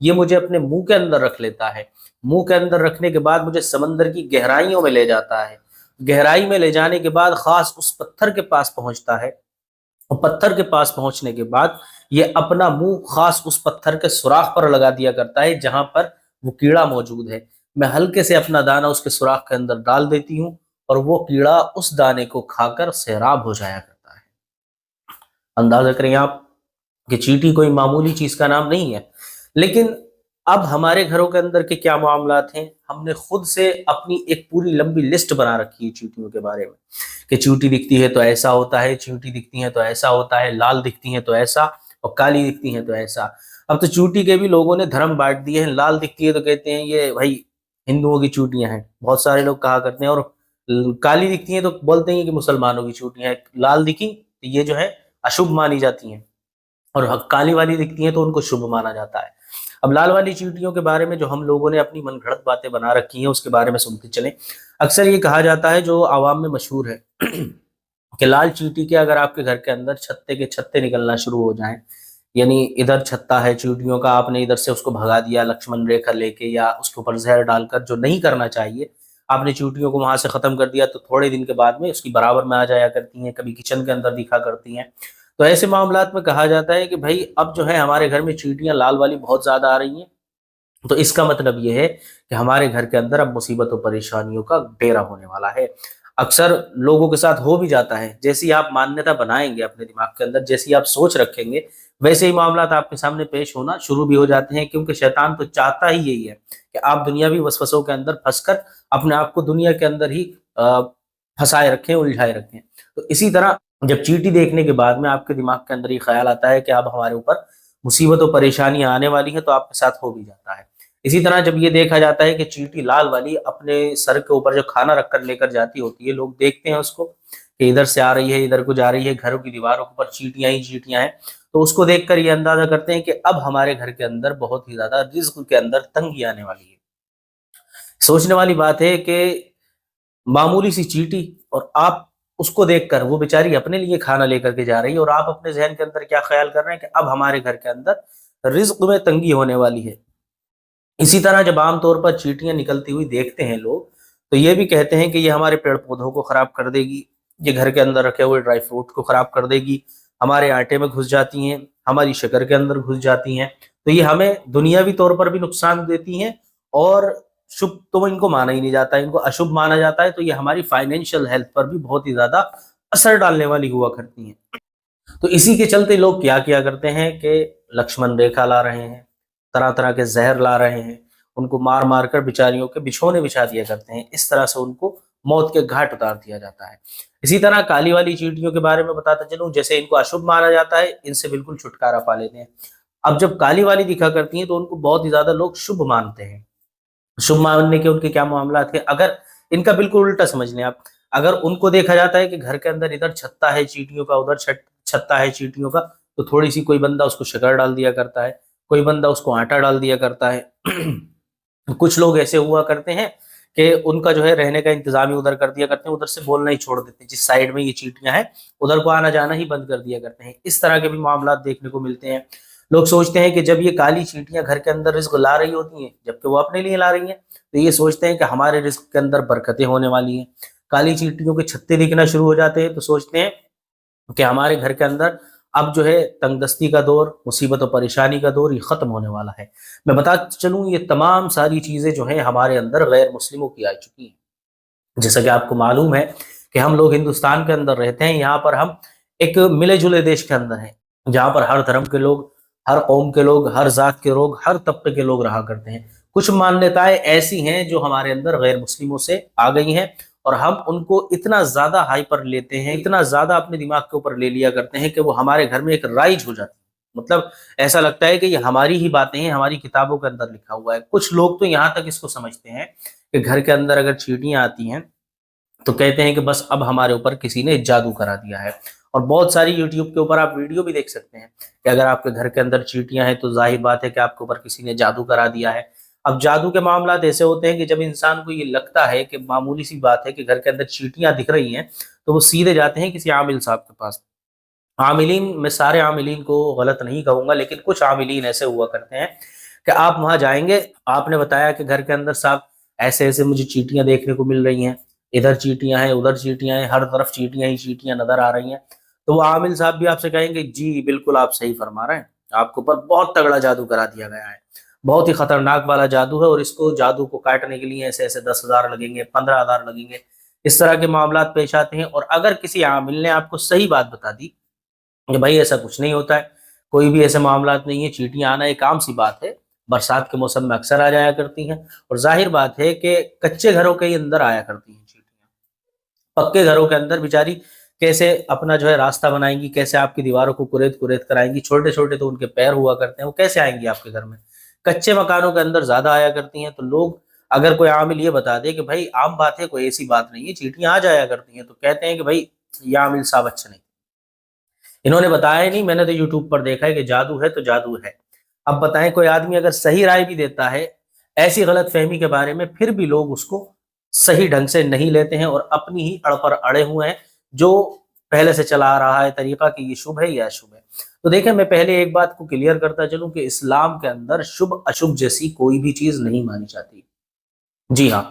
یہ مجھے اپنے منہ کے اندر رکھ لیتا ہے، منہ کے اندر رکھنے کے بعد مجھے سمندر کی گہرائیوں میں لے جاتا ہے، گہرائی میں لے جانے کے بعد خاص اس پتھر کے پاس پہنچتا ہے، اور پتھر کے پاس پہنچنے کے بعد یہ اپنا منہ خاص اس پتھر کے سوراخ پر لگا دیا کرتا ہے جہاں پر وہ کیڑا موجود ہے۔ میں ہلکے سے اپنا دانہ اس کے سوراخ کے اندر ڈال دیتی ہوں اور وہ کیڑا اس دانے کو کھا کر سیراب ہو جایا کرتا ہے۔ اندازہ کریں آپ کہ چیٹی کوئی معمولی چیز کا نام نہیں ہے۔ لیکن اب ہمارے گھروں کے اندر کے کیا معاملات ہیں، ہم نے خود سے اپنی ایک پوری لمبی لسٹ بنا رکھی ہے چیٹیوں کے بارے میں، کہ چیونٹی دکھتی ہے تو ایسا ہوتا ہے، چیونٹی دکھتی ہیں تو ایسا ہوتا ہے، لال دکھتی ہیں تو ایسا، اور کالی دکھتی ہیں تو ایسا۔ اب تو چیونٹی کے بھی لوگوں نے دھرم بانٹ دیے ہیں، لال دکھتی ہے تو کہتے ہیں یہ بھائی ہندوؤں کی چیونٹیاں ہیں، بہت سارے لوگ کہا کرتے ہیں، اور کالی دکھتی ہیں تو بولتے ہیں کہ مسلمانوں کی چیونٹیاں ہیں، لال دکھی تو یہ جو ہے اشبھ مانی جاتی ہیں، اور کالی والی دکھتی ہیں تو ان کو شبھ مانا جاتا ہے۔ اب لال والی چیونٹیوں کے بارے میں جو ہم لوگوں نے اپنی من گھڑت باتیں بنا رکھی ہیں اس کے بارے میں سنتے چلیں۔ اکثر یہ کہا جاتا ہے، جو عوام میں مشہور ہے، کہ لال چیونٹی کے اگر آپ کے گھر کے اندر چھتے کے چھتے نکلنا شروع ہو جائیں، یعنی ادھر چھتا ہے چیونٹیوں کا، آپ نے ادھر سے اس کو بھگا دیا لکشمن ریکھا لے کے یا اس کے اوپر زہر ڈال کر، جو نہیں کرنا چاہیے، آپ نے چیونٹیوں کو وہاں سے ختم کر دیا، تو تھوڑے دن کے بعد میں اس کی برابر میں آ جایا کرتی ہیں، کبھی کچن کے اندر دکھا کرتی ہیں۔ تو ایسے معاملات میں کہا جاتا ہے کہ بھائی اب جو ہے ہمارے گھر میں چیونٹیاں لال والی بہت زیادہ آ رہی ہیں، تو اس کا مطلب یہ ہے کہ ہمارے گھر کے اندر اب مصیبت و پریشانیوں کا ڈیرا ہونے والا ہے۔ اکثر لوگوں کے ساتھ ہو بھی جاتا ہے، جیسی آپ مانیتا بنائیں گے اپنے دماغ کے اندر، جیسی آپ سوچ رکھیں گے، ویسے ہی معاملات آپ کے سامنے پیش ہونا شروع بھی ہو جاتے ہیں، کیونکہ شیطان تو چاہتا ہی یہی ہے کہ آپ دنیاوی وسوسوں کے اندر پھنس کر اپنے آپ کو دنیا کے اندر ہی پھنسائے رکھیں، الجھائے رکھیں۔ تو اسی طرح جب چیٹی دیکھنے کے بعد میں آپ کے دماغ کے اندر یہ خیال آتا ہے کہ اب ہمارے اوپر مصیبت و پریشانیاں آنے والی ہیں، تو آپ کے ساتھ ہو بھی جاتا ہے۔ اسی طرح جب یہ دیکھا جاتا ہے کہ چیٹی لال والی اپنے سر کے اوپر جو کھانا رکھ کر لے کر جاتی ہوتی ہے، لوگ دیکھتے ہیں اس کو کہ ادھر سے آ رہی ہے، ادھر کو جا رہی ہے، گھروں کی دیواروں کے اوپر چیٹیاں ہی چیٹیاں ہیں، تو اس کو دیکھ کر یہ اندازہ کرتے ہیں کہ اب ہمارے گھر کے اندر بہت ہی زیادہ رزق کے اندر تنگی آنے والی ہے۔ سوچنے والی بات ہے کہ معمولی سی چیٹی، اور آپ اس کو دیکھ کر، وہ بیچاری اپنے لیے کھانا لے کر کے جا رہی ہے، اور آپ اپنے ذہن کے اندر کیا خیال کر رہے ہیں کہ اب ہمارے گھر کے اندر رزق میں تنگی ہونے والی ہے۔ اسی طرح جب عام طور پر چیٹیاں نکلتی ہوئی دیکھتے ہیں لوگ، تو یہ بھی کہتے ہیں کہ یہ ہمارے پیڑ پودوں کو خراب کر دے گی، یہ گھر کے اندر رکھے ہوئے ڈرائی فروٹ کو خراب کر دے گی، ہمارے آٹے میں گھس جاتی ہیں، ہماری شکر کے اندر گھس جاتی ہیں، تو یہ ہمیں دنیاوی طور پر بھی نقصان دیتی ہیں، اور شبھ تو ان کو مانا ہی نہیں جاتا ہے، ان کو اشبھ مانا جاتا ہے، تو یہ ہماری فائنینشیل ہیلتھ پر بھی بہت ہی زیادہ اثر ڈالنے والی ہوا کرتی ہیں۔ تو اسی کے چلتے لوگ کیا کیا کرتے ہیں کہ لکشمن ریکھا لا رہے ہیں، طرح طرح کے زہر لا رہے ہیں، ان کو مار مار کر بیچاریوں کے بچھونے بچھا دیا کرتے ہیں، اس طرح سے ان کو موت کے گھاٹ اتار دیا جاتا ہے۔ اسی طرح کالی والی چیونٹیوں کے بارے میں بتاتا چلوں، جیسے ان کو اشبھ مانا جاتا ہے، ان سے بالکل چھٹکارا پا لیتے ہیں۔ اب جب کالی والی دکھا کرتی ہیں تو ان کو بہت ہی زیادہ لوگ شبھ مانتے ہیں۔ شبھ ماننے کے ان کے کیا معاملات ہیں، اگر ان کا بالکل الٹا سمجھ لیں آپ، اگر ان کو دیکھا جاتا ہے کہ گھر کے اندر ادھر چھتا ہے چیٹیوں کا، ادھر چھتا ہے چیٹیوں کا، تو تھوڑی سی کوئی بندہ اس کو شکر ڈال دیا کرتا ہے، کوئی بندہ اس کو آٹا ڈال دیا کرتا ہے۔ کچھ لوگ ایسے ہوا کرتے ہیں کہ ان کا جو ہے رہنے کا انتظام ہی ادھر کر دیا کرتے ہیں، ادھر سے بولنا ہی چھوڑ دیتے ہیں، جس سائیڈ میں یہ چیٹیاں ہیں ادھر کو آنا جانا ہی بند کر دیا کرتے ہیں۔ اس طرح کے بھی معاملات دیکھنے کو ملتے ہیں۔ لوگ سوچتے ہیں کہ جب یہ کالی چیٹیاں گھر کے اندر رزق لا رہی ہوتی ہیں، جبکہ وہ اپنے لیے لا رہی ہیں، تو یہ سوچتے ہیں کہ ہمارے رزق کے اندر برکتیں ہونے والی ہیں۔ کالی چیٹیوں کے چھتے دکھنا شروع ہو جاتے ہیں تو سوچتے ہیں کہ ہمارے گھر کے اندر اب جو ہے تنگ دستی کا دور، مصیبت و پریشانی کا دور یہ ختم ہونے والا ہے۔ میں بتا چلوں، یہ تمام ساری چیزیں جو ہیں ہمارے اندر غیر مسلموں کی آ چکی ہیں۔ جیسا کہ آپ کو معلوم ہے کہ ہم لوگ ہندوستان کے اندر رہتے ہیں، یہاں پر ہم ایک ملے جلے دیش کے اندر ہیں، جہاں پر ہر دھرم کے لوگ، ہر قوم کے لوگ، ہر ذات کے لوگ، ہر طبقے کے لوگ رہا کرتے ہیں۔ کچھ مانیتائیں ایسی ہیں جو ہمارے اندر غیر مسلموں سے آ گئی ہیں، اور ہم ان کو اتنا زیادہ ہائی پر لیتے ہیں، اتنا زیادہ اپنے دماغ کے اوپر لے لیا کرتے ہیں کہ وہ ہمارے گھر میں ایک رائج ہو جاتی ہے۔ مطلب ایسا لگتا ہے کہ یہ ہماری ہی باتیں ہیں، ہماری کتابوں کے اندر لکھا ہوا ہے۔ کچھ لوگ تو یہاں تک اس کو سمجھتے ہیں کہ گھر کے اندر اگر چیٹیاں آتی ہیں تو کہتے ہیں کہ بس اب ہمارے اوپر کسی نے جادو کرا دیا ہے۔ اور بہت ساری یوٹیوب کے اوپر آپ ویڈیو بھی دیکھ سکتے ہیں کہ اگر آپ کے گھر کے اندر چیٹیاں ہیں تو ظاہر بات ہے کہ آپ کے اوپر کسی نے جادو کرا دیا ہے۔ اب جادو کے معاملات ایسے ہوتے ہیں کہ جب انسان کو یہ لگتا ہے کہ معمولی سی بات ہے کہ گھر کے اندر چیٹیاں دکھ رہی ہیں، تو وہ سیدھے جاتے ہیں کسی عامل صاحب کے پاس۔ عاملین، میں سارے عاملین کو غلط نہیں کہوں گا، لیکن کچھ عاملین ایسے ہوا کرتے ہیں کہ آپ وہاں جائیں گے، آپ نے بتایا کہ گھر کے اندر صاحب ایسے ایسے مجھے چیٹیاں دیکھنے کو مل رہی ہیں، ادھر چیٹیاں ہیں ادھر چیٹیاں ہیں، ہر طرف چیٹیاں ہی چیٹیاں نظر آ رہی ہیں، تو وہ عامل صاحب بھی آپ سے کہیں گے جی بالکل آپ صحیح فرما رہے ہیں، آپ کے اوپر بہت تگڑا جادو کرا دیا گیا ہے، بہت ہی خطرناک والا جادو ہے، اور اس کو جادو کو کاٹنے کے لیے ایسے ایسے 10,000 لگیں گے، 15,000 لگیں گے، اس طرح کے معاملات پیش آتے ہیں۔ اور اگر کسی عامل نے آپ کو صحیح بات بتا دی کہ بھائی ایسا کچھ نہیں ہوتا ہے، کوئی بھی ایسے معاملات نہیں ہے، چیٹیاں آنا ایک عام سی بات ہے، برسات کے موسم میں اکثر آ جایا کرتی ہیں، اور ظاہر بات ہے کہ کچے گھروں کے ہی اندر آیا کرتی ہیں چیٹیاں، پکے گھروں کے اندر بیچاری کیسے اپنا جو ہے راستہ بنائیں گی، کیسے آپ کی دیواروں کو کریت کریت کرائیں گی، چھوٹے چھوٹے تو ان کے پیر ہوا کرتے ہیں، وہ کیسے آئیں گی آپ کے گھر میں؟ کچے مکانوں کے اندر زیادہ آیا کرتی ہیں۔ تو لوگ اگر کوئی عامل یہ بتا دے کہ بھائی عام بات ہے، کوئی ایسی بات نہیں ہے، چیٹیاں آ جایا کرتی ہیں، تو کہتے ہیں کہ بھائی یہ عامل صاحب اچھا نہیں، انہوں نے بتایا ہی نہیں، میں نے تو یوٹیوب پر دیکھا ہے کہ جادو ہے تو جادو ہے۔ اب بتائیں کوئی آدمی اگر صحیح رائے بھی دیتا ہے ایسی غلط فہمی کے بارے میں، پھر بھی لوگ اس کو صحیح ڈھنگ سے نہیں لیتے ہیں اور اپنی ہی اڑ پر اڑے ہوئے ہیں، جو پہلے سے چلا آ رہا ہے طریقہ کہ یہ شبھ ہے یا اشبھ ہے۔ تو دیکھیں میں پہلے ایک بات کو کلیئر کرتا چلوں کہ اسلام کے اندر شبھ اشبھ جیسی کوئی بھی چیز نہیں مانی جاتی، جی ہاں،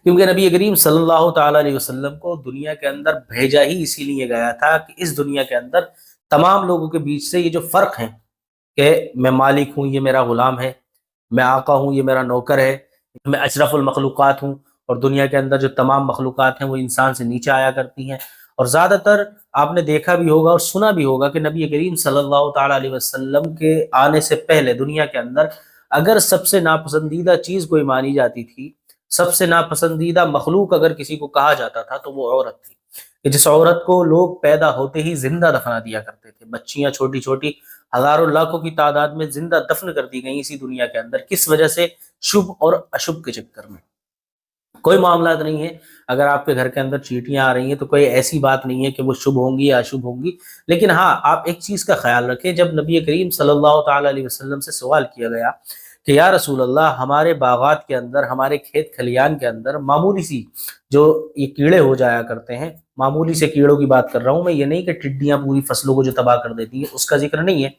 کیونکہ نبی کریم صلی اللہ تعالی علیہ وسلم کو دنیا کے اندر بھیجا ہی اسی لیے گیا تھا کہ اس دنیا کے اندر تمام لوگوں کے بیچ سے یہ جو فرق ہے کہ میں مالک ہوں یہ میرا غلام ہے، میں آقا ہوں یہ میرا نوکر ہے، میں اشرف المخلوقات ہوں، اور دنیا کے اندر جو تمام مخلوقات ہیں وہ انسان سے نیچے آیا کرتی ہیں۔ اور زیادہ تر آپ نے دیکھا بھی ہوگا اور سنا بھی ہوگا کہ نبی کریم صلی اللہ تعالی علیہ وسلم کے آنے سے پہلے دنیا کے اندر اگر سب سے ناپسندیدہ چیز کوئی مانی جاتی تھی، سب سے ناپسندیدہ مخلوق اگر کسی کو کہا جاتا تھا تو وہ عورت تھی، کہ جس عورت کو لوگ پیدا ہوتے ہی زندہ دفنا دیا کرتے تھے، بچیاں چھوٹی چھوٹی ہزاروں لاکھوں کی تعداد میں زندہ دفن کر دی گئی اسی دنیا کے اندر، کس وجہ سے؟ شبھ اور اشبھ کے چکر میں۔ کوئی معاملات نہیں ہے، اگر آپ کے گھر کے اندر چیٹیاں آ رہی ہیں تو کوئی ایسی بات نہیں ہے کہ وہ شبھ ہوں گی یا اشبھ ہوں گی، لیکن ہاں آپ ایک چیز کا خیال رکھیں، جب نبی کریم صلی اللہ تعالی علیہ وسلم سے سوال کیا گیا کہ یا رسول اللہ ہمارے باغات کے اندر، ہمارے کھیت کھلیان کے اندر معمولی سی جو یہ کیڑے ہو جایا کرتے ہیں، معمولی سے کیڑوں کی بات کر رہا ہوں میں، یہ نہیں کہ ٹڈیاں پوری فصلوں کو جو تباہ کر دیتی ہیں اس کا ذکر نہیں ہے،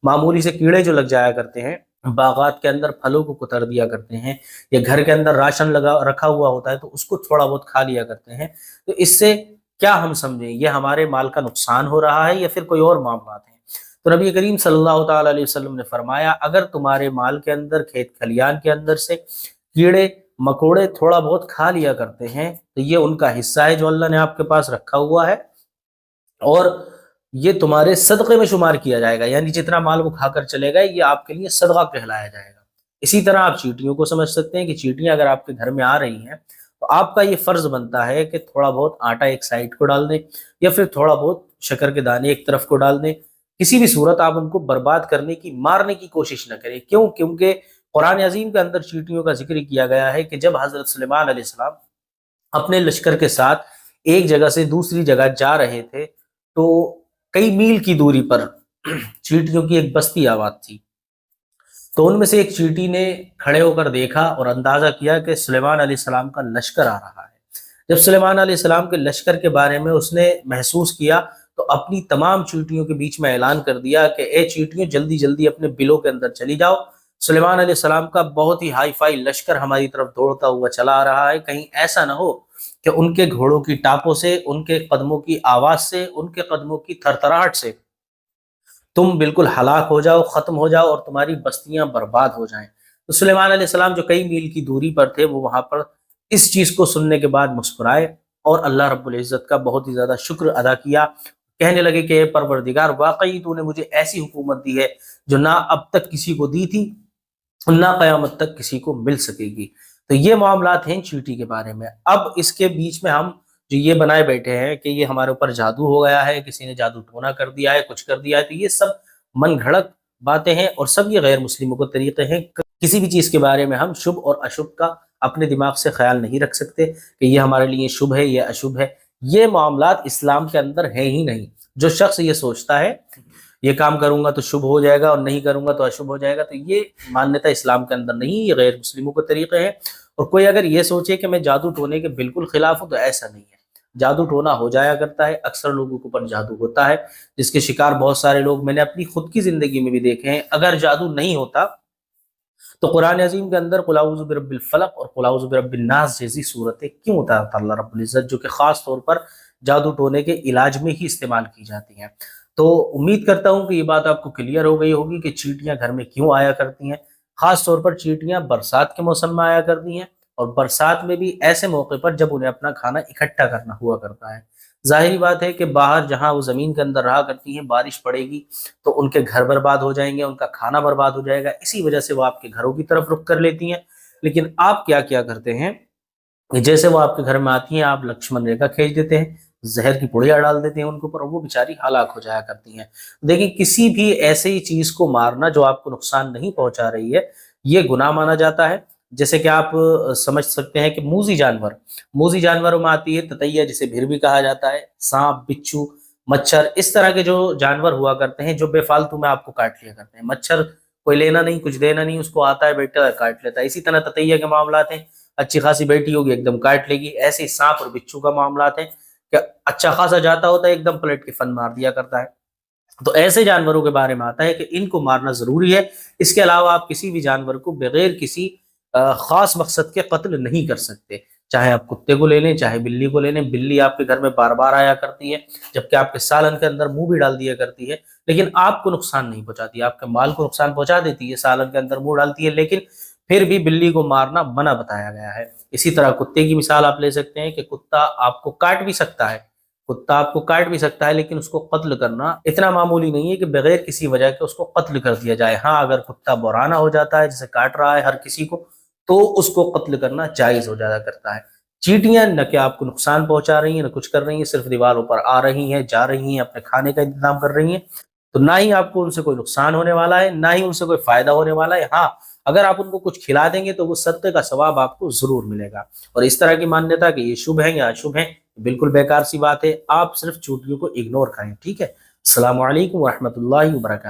معمولی سے کیڑے جو لگ جایا کرتے ہیں، باغات کے اندر پھلوں کو کتر دیا کرتے ہیں، یا گھر کے اندر راشن لگا رکھا ہوا ہوتا ہے تو اس کو تھوڑا بہت کھا لیا کرتے ہیں، تو اس سے کیا ہم سمجھیں یہ ہمارے مال کا نقصان ہو رہا ہے یا پھر کوئی اور معاملات ہیں؟ تو نبی کریم صلی اللہ تعالی علیہ وسلم نے فرمایا اگر تمہارے مال کے اندر، کھیت کھلیان کے اندر سے کیڑے مکوڑے تھوڑا بہت کھا لیا کرتے ہیں تو یہ ان کا حصہ ہے جو اللہ نے آپ کے پاس رکھا ہوا ہے، اور یہ تمہارے صدقے میں شمار کیا جائے گا، یعنی جتنا مال وہ کھا کر چلے گا یہ آپ کے لیے صدقہ کہلایا جائے گا۔ اسی طرح آپ چیٹیوں کو سمجھ سکتے ہیں کہ چیٹیاں اگر آپ کے گھر میں آ رہی ہیں تو آپ کا یہ فرض بنتا ہے کہ تھوڑا بہت آٹا ایک سائڈ کو ڈال دیں، یا پھر تھوڑا بہت شکر کے دانے ایک طرف کو ڈال دیں، کسی بھی صورت آپ ان کو برباد کرنے کی، مارنے کی کوشش نہ کریں۔ کیوں؟ کیونکہ قرآن عظیم کے اندر چیٹیوں کا ذکر کیا گیا ہے کہ جب حضرت سلیمان علیہ السلام اپنے لشکر کے ساتھ ایک جگہ سے دوسری جگہ جا رہے تھے تو کئی میل کی دوری پر چیٹیوں کی ایک بستی آباد تھی، تو ان میں سے ایک چیٹی نے کھڑے ہو کر دیکھا اور اندازہ کیا کہ سلیمان علیہ السلام کا لشکر آ رہا ہے۔ جب سلیمان علیہ السلام کے لشکر کے بارے میں اس نے محسوس کیا تو اپنی تمام چیٹیوں کے بیچ میں اعلان کر دیا کہ اے چیٹیوں جلدی جلدی اپنے بلوں کے اندر چلی جاؤ، سلیمان علیہ السلام کا بہت ہی ہائی فائی لشکر ہماری طرف دوڑتا ہوا چلا آ رہا ہے، کہیں ایسا نہ ہو کہ ان کے گھوڑوں کی ٹاپوں سے، ان کے قدموں کی آواز سے، ان کے قدموں کی تھرتھراہٹ سے تم بالکل ہلاک ہو جاؤ، ختم ہو جاؤ اور تمہاری بستیاں برباد ہو جائیں۔ تو سلیمان علیہ السلام جو کئی میل کی دوری پر تھے وہ وہاں پر اس چیز کو سننے کے بعد مسکرائے اور اللہ رب العزت کا بہت ہی زیادہ شکر ادا کیا، کہنے لگے کہ اے پروردگار واقعی تو نے مجھے ایسی حکومت دی ہے جو نہ اب تک کسی کو دی تھی نہ قیامت تک کسی کو مل سکے گی۔ تو یہ معاملات ہیں چیٹی کے بارے میں۔ اب اس کے بیچ میں ہم جو یہ بنائے بیٹھے ہیں کہ یہ ہمارے اوپر جادو ہو گیا ہے، کسی نے جادو ٹونا کر دیا ہے، کچھ کر دیا ہے، تو یہ سب من گھڑت باتیں ہیں اور سب یہ غیر مسلموں کو طریقے ہیں۔ کسی بھی چیز کے بارے میں ہم شبھ اور اشبھ کا اپنے دماغ سے خیال نہیں رکھ سکتے کہ یہ ہمارے لیے شبھ ہے یا اشبھ ہے، یہ معاملات اسلام کے اندر ہے ہی نہیں۔ جو شخص یہ سوچتا ہے یہ کام کروں گا تو شبھ ہو جائے گا اور نہیں کروں گا تو اشبھ ہو جائے گا، تو یہ مانیتا اسلام کے اندر نہیں، یہ غیر مسلموں کے طریقے ہیں۔ اور کوئی اگر یہ سوچے کہ میں جادو ٹونے کے بالکل خلاف ہوں تو ایسا نہیں ہے، جادو ٹونا ہو جایا کرتا ہے، اکثر لوگوں کے اوپر جادو ہوتا ہے جس کے شکار بہت سارے لوگ میں نے اپنی خود کی زندگی میں بھی دیکھے ہیں۔ اگر جادو نہیں ہوتا تو قرآن عظیم کے اندر قل اعوذ برب الفلق اور قل اعوذ برب الناس جیسی صورتیں کیوں اتارتا اللہ رب العزت، جو کہ خاص طور پر جادو ٹونے کے علاج میں ہی استعمال کی جاتی ہیں؟ تو امید کرتا ہوں کہ یہ بات آپ کو کلیئر ہو گئی ہوگی کہ چیٹیاں گھر میں کیوں آیا کرتی ہیں۔ خاص طور پر چیٹیاں برسات کے موسم میں آیا کرتی ہیں، اور برسات میں بھی ایسے موقع پر جب انہیں اپنا کھانا اکٹھا کرنا ہوا کرتا ہے۔ ظاہری بات ہے کہ باہر جہاں وہ زمین کے اندر رہا کرتی ہیں، بارش پڑے گی تو ان کے گھر برباد ہو جائیں گے، ان کا کھانا برباد ہو جائے گا، اسی وجہ سے وہ آپ کے گھروں کی طرف رخ کر لیتی ہیں۔ لیکن آپ کیا کیا کرتے ہیں کہ جیسے وہ آپ کے گھر میں آتی ہیں، آپ لکشمن ریکھا کھینچ دیتے ہیں، زہر کی پڑیا ڈال دیتے ہیں ان کے اوپر، اور وہ بیچاری ہلاک ہو جایا کرتی ہیں۔ دیکھیں، کسی بھی ایسی چیز کو مارنا جو آپ کو نقصان نہیں پہنچا رہی ہے، یہ گناہ مانا جاتا ہے۔ جیسے کہ آپ سمجھ سکتے ہیں کہ موذی جانوروں میں آتی ہے تتیا، جسے بھر بھی کہا جاتا ہے، سانپ، بچھو، مچھر، اس طرح کے جو جانور ہوا کرتے ہیں جو بے فالتو میں آپ کو کاٹ لیا کرتے ہیں۔ مچھر کوئی لینا نہیں، کچھ دینا نہیں، اس کو آتا ہے، بیٹھا ہے، کاٹ لیتا ہے۔ اسی طرح تتیا کے معاملات ہیں، اچھی خاصی بیٹھی ہوگی ایک دم کاٹ لے گی۔ ایسے ہی سانپ اور بچھو کا معاملات ہیں کہ اچھا خاصا جاتا ہوتا ہے، ایک دم پلٹ کے فن مار دیا کرتا ہے۔ تو ایسے جانوروں کے بارے میں آتا ہے کہ ان کو مارنا ضروری ہے۔ اس کے علاوہ آپ کسی بھی جانور کو بغیر کسی خاص مقصد کے قتل نہیں کر سکتے۔ چاہے آپ کتے کو لے لیں، چاہے بلی کو لے لیں، بلی آپ کے گھر میں بار بار آیا کرتی ہے، جبکہ آپ کے سالن کے اندر منہ بھی ڈال دیا کرتی ہے، لیکن آپ کو نقصان نہیں پہنچاتی، آپ کے مال کو نقصان پہنچا دیتی ہے، سالن کے اندر منہ ڈالتی ہے، لیکن پھر بھی بلی کو مارنا منع بتایا گیا ہے۔ اسی طرح کتے کی مثال آپ لے سکتے ہیں کہ کتا آپ کو کاٹ بھی سکتا ہے، لیکن اس کو قتل کرنا اتنا معمولی نہیں ہے کہ بغیر کسی وجہ کے اس کو قتل کر دیا جائے۔ ہاں، اگر کتا بورانہ ہو جاتا ہے، جسے کاٹ رہا ہے ہر کسی کو، تو اس کو قتل کرنا جائز ہو جایا کرتا ہے۔ چیٹیاں نہ کہ آپ کو نقصان پہنچا رہی ہیں، نہ کچھ کر رہی ہیں، صرف دیواروں پر آ رہی ہیں، جا رہی ہیں، اپنے کھانے کا انتظام کر رہی ہیں، تو نہ ہی آپ کو ان سے کوئی نقصان ہونے والا ہے، نہ ہی ان سے کوئی فائدہ ہونے والا ہے۔ ہاں، اگر آپ ان کو کچھ کھلا دیں گے تو وہ صدقے کا ثواب آپ کو ضرور ملے گا۔ اور اس طرح کی مانیتا کہ یہ شبھ ہے یا اشبھ ہے، بالکل بیکار سی بات ہے۔ آپ صرف چوٹیوں کو اگنور کریں، ٹھیک ہے؟ السلام علیکم ورحمۃ اللہ وبرکاتہ۔